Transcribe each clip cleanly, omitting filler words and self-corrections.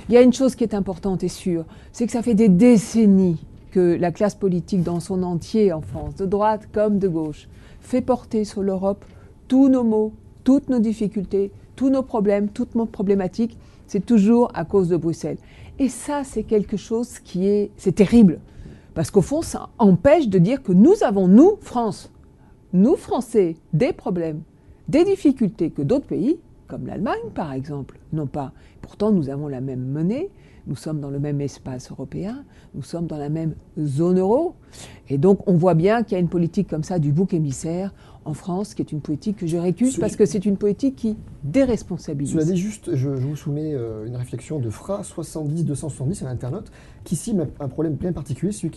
Il y a une chose qui est importante et sûre, c'est que ça fait des décennies que la classe politique dans son entier en France, de droite comme de gauche, fait porter sur l'Europe tous nos maux, toutes nos difficultés, tous nos problèmes, toutes nos problématiques. C'est toujours à cause de Bruxelles. Et ça, c'est quelque chose c'est terrible. Parce qu'au fond, ça empêche de dire que nous avons, nous, France, nous, Français, des problèmes, des difficultés que d'autres pays, comme l'Allemagne par exemple, n'ont pas. Pourtant, nous avons la même monnaie, nous sommes dans le même espace européen, nous sommes dans la même zone euro. Et donc, on voit bien qu'il y a une politique comme ça du bouc émissaire en France, qui est une politique que je récuse parce que c'est une politique qui déresponsabilise. Cela dit, juste, je vous soumets une réflexion de Fra 70270 à l'internaute qui cible un problème bien particulier, celui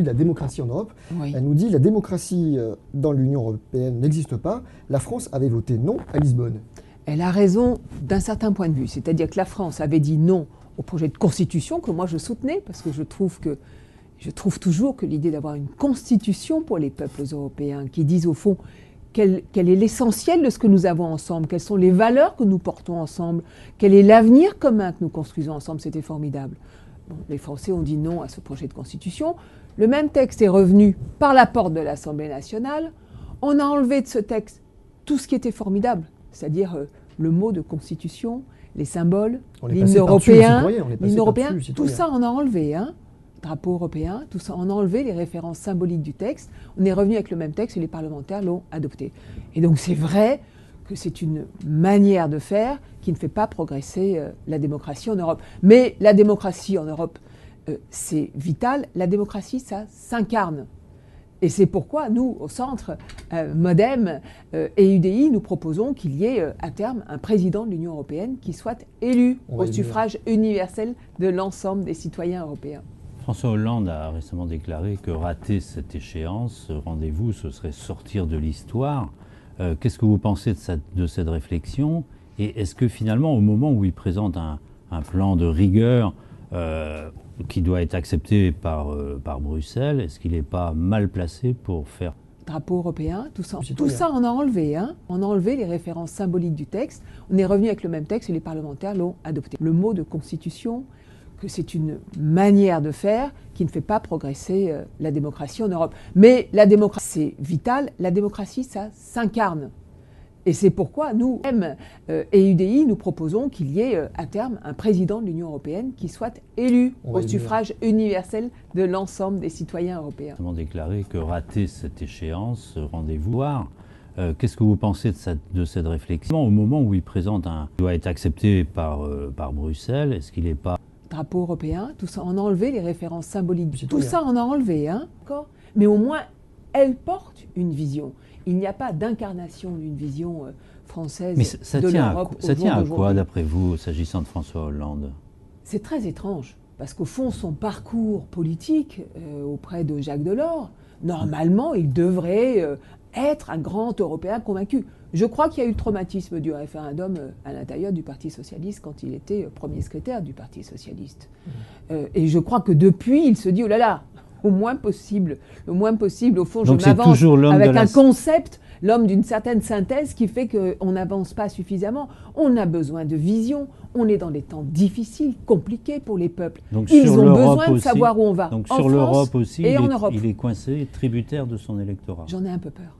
de la démocratie en Europe. Oui. Elle nous dit la démocratie dans l'Union européenne n'existe pas. La France avait voté non à Lisbonne. Elle a raison d'un certain point de vue, c'est-à-dire que la France avait dit non au projet de constitution que moi je soutenais parce que je trouve toujours que l'idée d'avoir une constitution pour les peuples européens qui disent au fond quel est l'essentiel de ce que nous avons ensemble, quelles sont les valeurs que nous portons ensemble, quel est l'avenir commun que nous construisons ensemble, c'était formidable. Bon, les Français ont dit non à ce projet de constitution. Le même texte est revenu par la porte de l'Assemblée nationale. On a enlevé de ce texte tout ce qui était formidable, c'est-à-dire le mot de constitution, les symboles, l'hymne européen, tout ça on a enlevé, hein. Drapeau européen, tout ça, on a enlevé les références symboliques du texte, on est revenu avec le même texte et les parlementaires l'ont adopté. Et donc c'est vrai que c'est une manière de faire qui ne fait pas progresser la démocratie en Europe. Mais la démocratie en Europe, c'est vital, la démocratie ça s'incarne. Et c'est pourquoi nous, au centre, MoDem et UDI, nous proposons qu'il y ait à terme un président de l'Union européenne qui soit élu au suffrage universel de l'ensemble des citoyens européens. François Hollande a récemment déclaré que rater cette échéance, ce rendez-vous, ce serait sortir de l'histoire. Qu'est-ce que vous pensez de cette réflexion? Et est-ce que finalement, au moment où il présente un plan de rigueur qui doit être accepté par Bruxelles, est-ce qu'il n'est pas mal placé pour faire... Drapeau européen, tout ça on a enlevé, hein. On a enlevé les références symboliques du texte, on est revenu avec le même texte et les parlementaires l'ont adopté. Le mot de constitution, que c'est une manière de faire qui ne fait pas progresser la démocratie en Europe. Mais la démocratie, c'est vital, la démocratie, ça s'incarne. Et c'est pourquoi nous, M et UDI, nous proposons qu'il y ait à terme un président de l'Union européenne qui soit élu au suffrage universel de l'ensemble des citoyens européens. Il a déclaré que rater cette échéance, ce rendez-vous, qu'est-ce que vous pensez de cette réflexion? Au moment où il présente doit être accepté par Bruxelles, est-ce qu'il n'est pas... Drapeau européen, tout ça, on a enlevé les références symboliques. Tout ça, on a enlevé, hein. Mais au moins, elle porte une vision. Il n'y a pas d'incarnation d'une vision française de l'Europe. Ça tient à quoi, d'après vous, s'agissant de François Hollande? C'est très étrange, parce qu'au fond, son parcours politique auprès de Jacques Delors, normalement, il devrait être un grand Européen convaincu. Je crois qu'il y a eu le traumatisme du référendum à l'intérieur du Parti socialiste quand il était premier secrétaire du Parti socialiste. Et je crois que depuis, il se dit, oh là là, le moins possible, au fond, donc je m'avance avec un concept, l'homme d'une certaine synthèse qui fait qu'on n'avance pas suffisamment. On a besoin de vision, on est dans des temps difficiles, compliqués pour les peuples. Donc ils ont besoin de savoir où on va. Donc en sur l'Europe aussi, et en Europe. Il est coincé, tributaire de son électorat. J'en ai un peu peur.